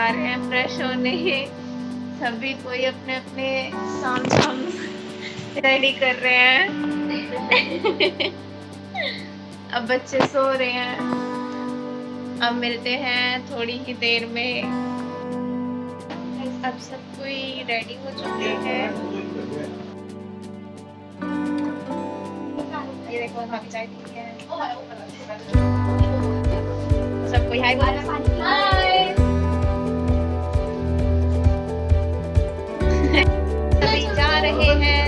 जा रहे हैं फ्रेश होने। सभी कोई अपने अपने काम रेडी कर रहे हैं। अब बच्चे सो रहे हैं। अब मिलते हैं थोड़ी ही देर में। अब सब कोई रेडी हो चुके हैं। ये देखो भाभी चाय पी है। सब कोई हाय बोलो। हाय। अभी जा रहे हैं।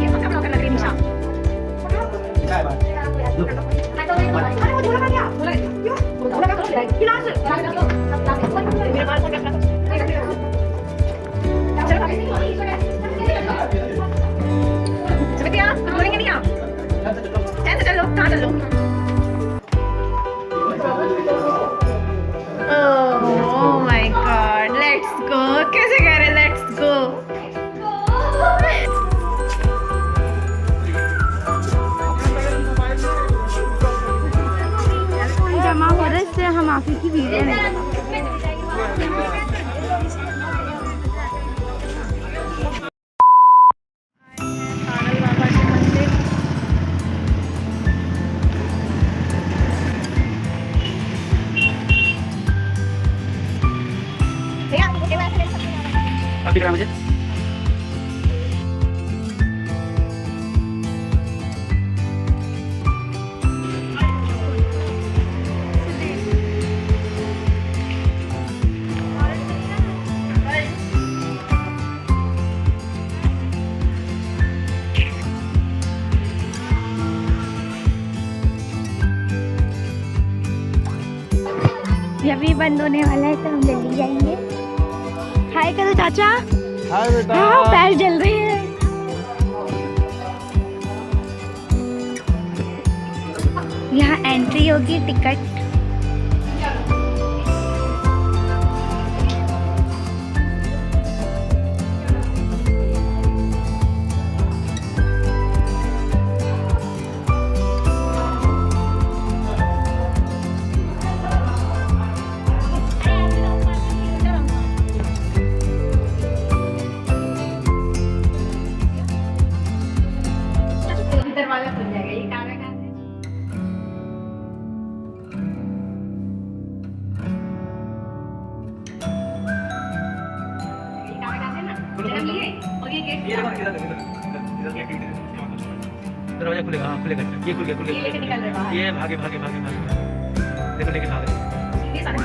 ये पक्का ब्लॉगर लग रही है निशा। Oh my God, let's go. कैसे कह रहे let's go? जमा हो रहा है इससे हम आफी की वीडियो नहीं मुझे अभी बंद होने वाला है तो हम जल्दी जाएंगे। हाय करो चाचा। हाय बेटा। हाँ पैर जल रहे हैं। यहाँ एंट्री होगी टिकट। दरवाजा खुल जाएगा। ये कागज है। ये कागज है ना? जरा लिए और ये गेट दरवाजा खुलेगा। हाँ खुलेगा। ये खुल गया खुल ये लेके निकल रहे गया। बाहर। ये भागे भागे भागे भागे देखो लेके भाग रहे। ये सारा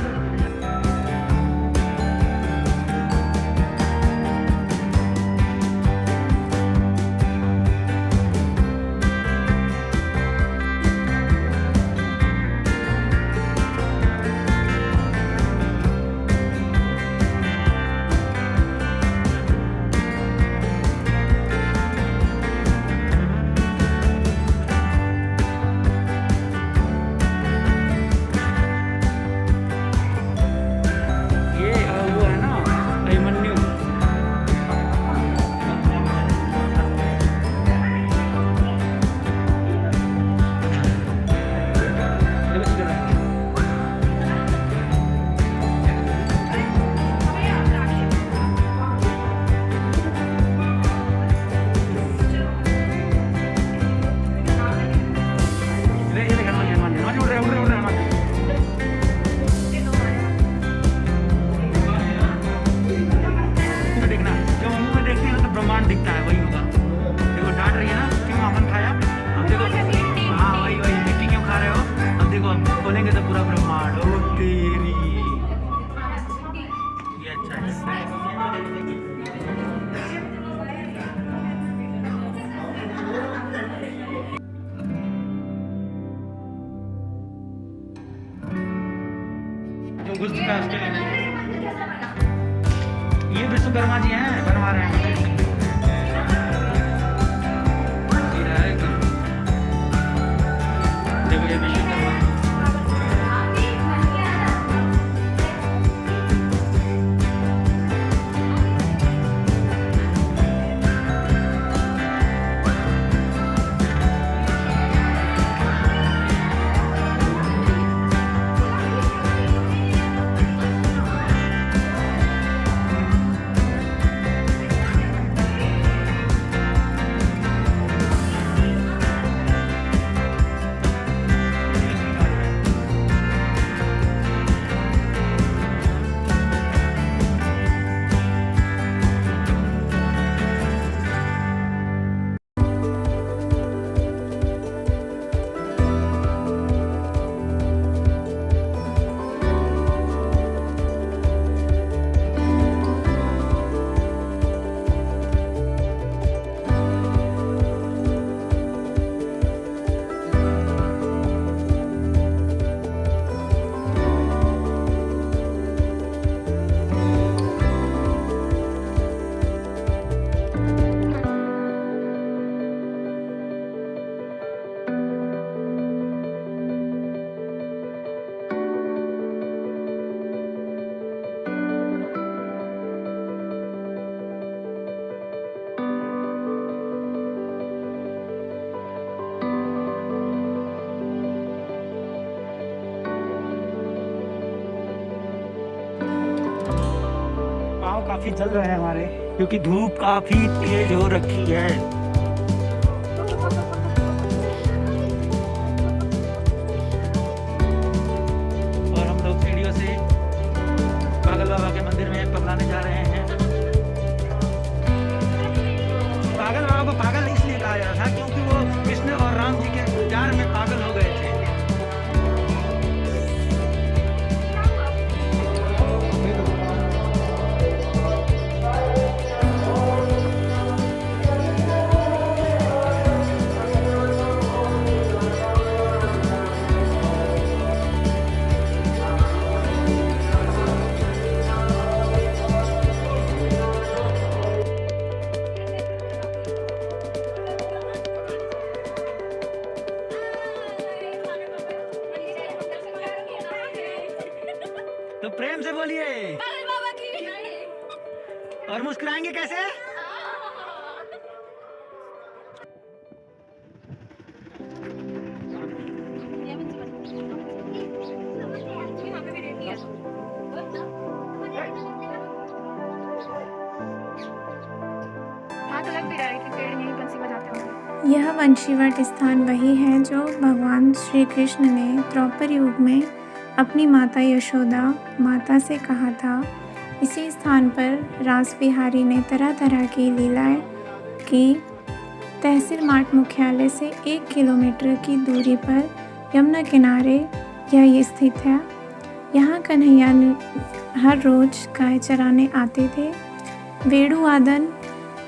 दिखता है वही होगा। देखो डांट रही है ना क्यों आपन खाया। अब देखो हाँ वही वही मिट्टी क्यों खा रहे हो। अब देखो खोलेंगे तो पूरा ब्रह्मांड। ओ तेरी ये अच्छा है। जो घुस चुका है उसके लिए ये विश्वकर्मा जी हैं बनवा रहे हैं। देखो ये विश्वकर्मा काफी जल रहे हैं हमारे, क्योंकि धूप काफी तेज हो रखी है। और हम लोग सीढ़ियों से पागल बाबा के मंदिर में पगलाने जा रहे हैं। पागल बाबा को पागल इसलिए कहा जाता था क्योंकि वो कृष्ण और राम जी के प्यार में पागल हो गए थे। तो प्रेम से बोलिए, और मुस्कुराएंगे कैसे? यह वंशीवट स्थान वही है जो भगवान श्री कृष्ण ने द्रौपद युग में अपनी माता यशोदा माता से कहा था। इसी स्थान पर रास बिहारी ने तरह तरह की लीलाएं की। तहसील माठ मुख्यालय से 1 किलोमीटर की दूरी पर यमुना किनारे यह स्थित है। यहाँ कन्हैया हर रोज गाय चराने आते थे। वेणुवादन,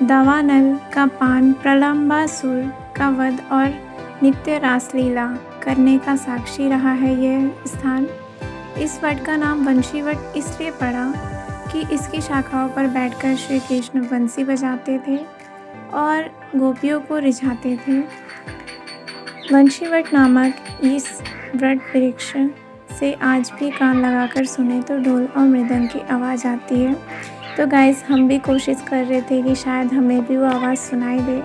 दावानल का पान, प्रलंबासुर का वध और नित्य रासलीला करने का साक्षी रहा है यह स्थान। इस वट का नाम वंशीवट इसलिए पड़ा कि इसकी शाखाओं पर बैठकर श्री कृष्ण बंसी बजाते थे और गोपियों को रिझाते थे। वंशीवट नामक इस वट वृक्ष से आज भी कान लगाकर सुने तो ढोल और मृदंग की आवाज़ आती है। तो गाइस, हम भी कोशिश कर रहे थे कि शायद हमें भी वो आवाज़ सुनाई दे,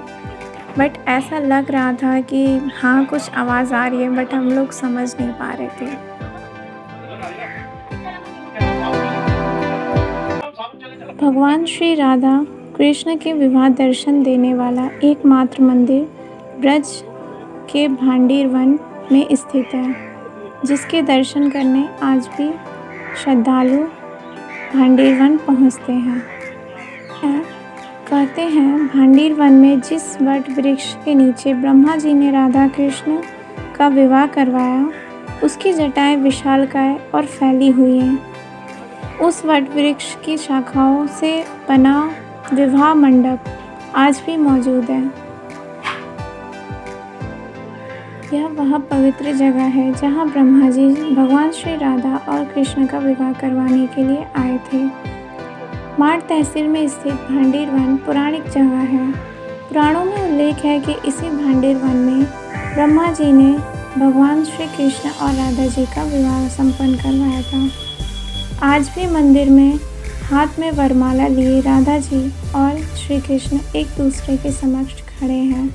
बट ऐसा लग रहा था कि हाँ कुछ आवाज़ आ रही है, बट हम लोग समझ नहीं पा रहे थे। भगवान श्री राधा कृष्ण के विवाह दर्शन देने वाला एकमात्र मंदिर ब्रज के भांडीर वन में स्थित है, जिसके दर्शन करने आज भी श्रद्धालु भांडीर वन पहुँचते हैं। कहते हैं भांडीर वन में जिस वट वृक्ष के नीचे ब्रह्मा जी ने राधा कृष्ण का विवाह करवाया, उसकी जटाएं विशालकाय और फैली हुई हैं। उस वट वृक्ष की शाखाओं से बना विवाह मंडप आज भी मौजूद है। यह वह पवित्र जगह है जहाँ ब्रह्मा जी भगवान श्री राधा और कृष्ण का विवाह करवाने के लिए आए थे। माठ तहसील में स्थित भांडीर वन पौराणिक जगह है। पुराणों में उल्लेख है कि इसी भांडीर वन में ब्रह्मा जी ने भगवान श्री कृष्ण और राधा जी का विवाह संपन्न करवाया था। आज भी मंदिर में हाथ में वरमाला लिए राधा जी और श्री कृष्ण एक दूसरे के समक्ष खड़े हैं।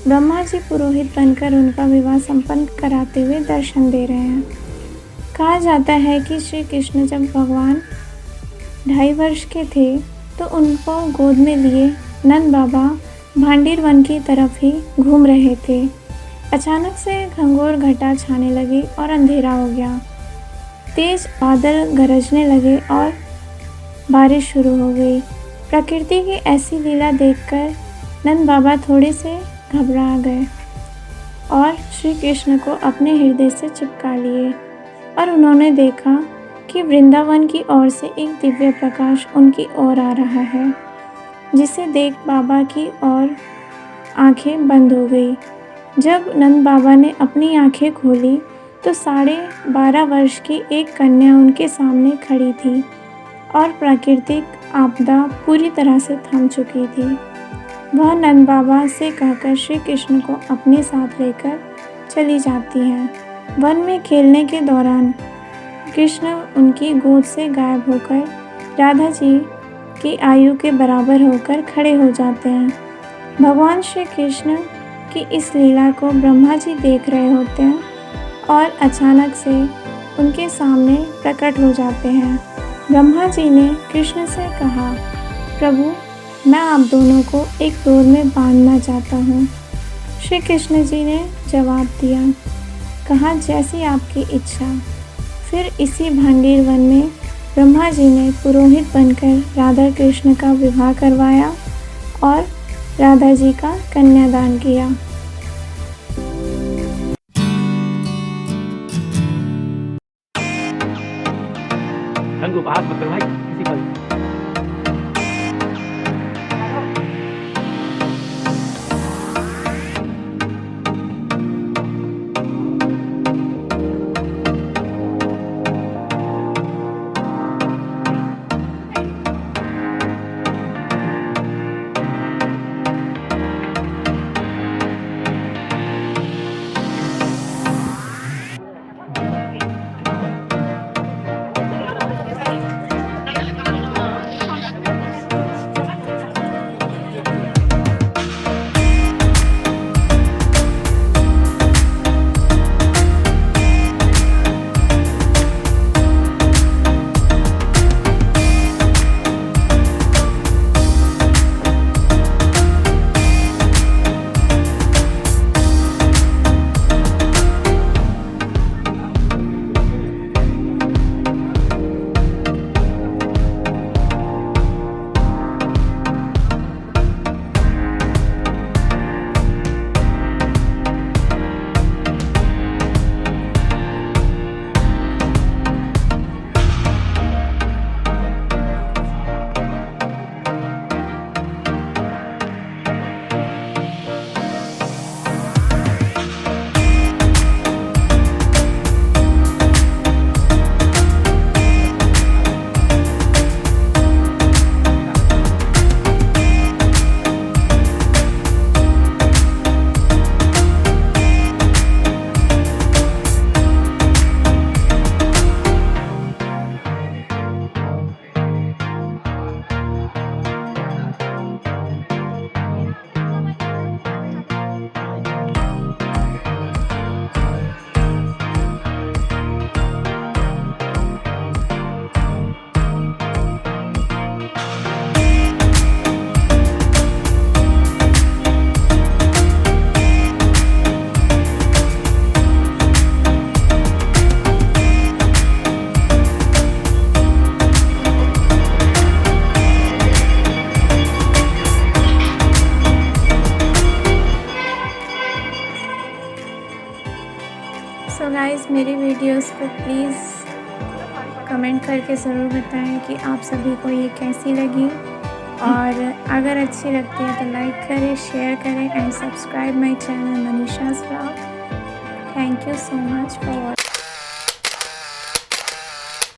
ब्रह्मा जी पुरोहित बनकर उनका विवाह संपन्न कराते हुए दर्शन दे रहे हैं। कहा जाता है कि श्री कृष्ण जब भगवान 2.5 वर्ष के थे तो उनको गोद में लिए नंद बाबा भांडीर वन की तरफ ही घूम रहे थे। अचानक से घंघोर घटा छाने लगी और अंधेरा हो गया। तेज बादल गरजने लगे और बारिश शुरू हो गई। प्रकृति की ऐसी लीला देखकर नंद बाबा थोड़े से घबरा गए और श्री कृष्ण को अपने हृदय से चिपका लिए और उन्होंने देखा कि वृंदावन की ओर से एक दिव्य प्रकाश उनकी ओर आ रहा है, जिसे देख बाबा की ओर आंखें बंद हो गई। जब नंद बाबा ने अपनी आंखें खोली तो 12.5 वर्ष की एक कन्या उनके सामने खड़ी थी और प्राकृतिक आपदा पूरी तरह से थम चुकी थी। वह नंद बाबा से कहकर श्री कृष्ण को अपने साथ लेकर चली जाती हैं। वन में खेलने के दौरान कृष्ण उनकी गोद से गायब होकर राधा जी की आयु के बराबर होकर खड़े हो जाते हैं। भगवान श्री कृष्ण की इस लीला को ब्रह्मा जी देख रहे होते हैं और अचानक से उनके सामने प्रकट हो जाते हैं। ब्रह्मा जी ने कृष्ण से कहा, प्रभु मैं आप दोनों को एक डोर में बांधना चाहता हूँ। श्री कृष्ण जी ने जवाब दिया, कहा जैसी आपकी इच्छा। फिर इसी भांडीर वन में ब्रह्मा जी ने पुरोहित बनकर राधा कृष्ण का विवाह करवाया और राधा जी का कन्यादान किया। रंगो बात मत करो भाई किसी पर। सो गाइस मेरी वीडियोस को प्लीज़ कमेंट करके ज़रूर बताएं कि आप सभी को ये कैसी लगी, और अगर अच्छी लगती है तो लाइक करें, शेयर करें and subscribe my channel Manisha's vlog. Thank you so much for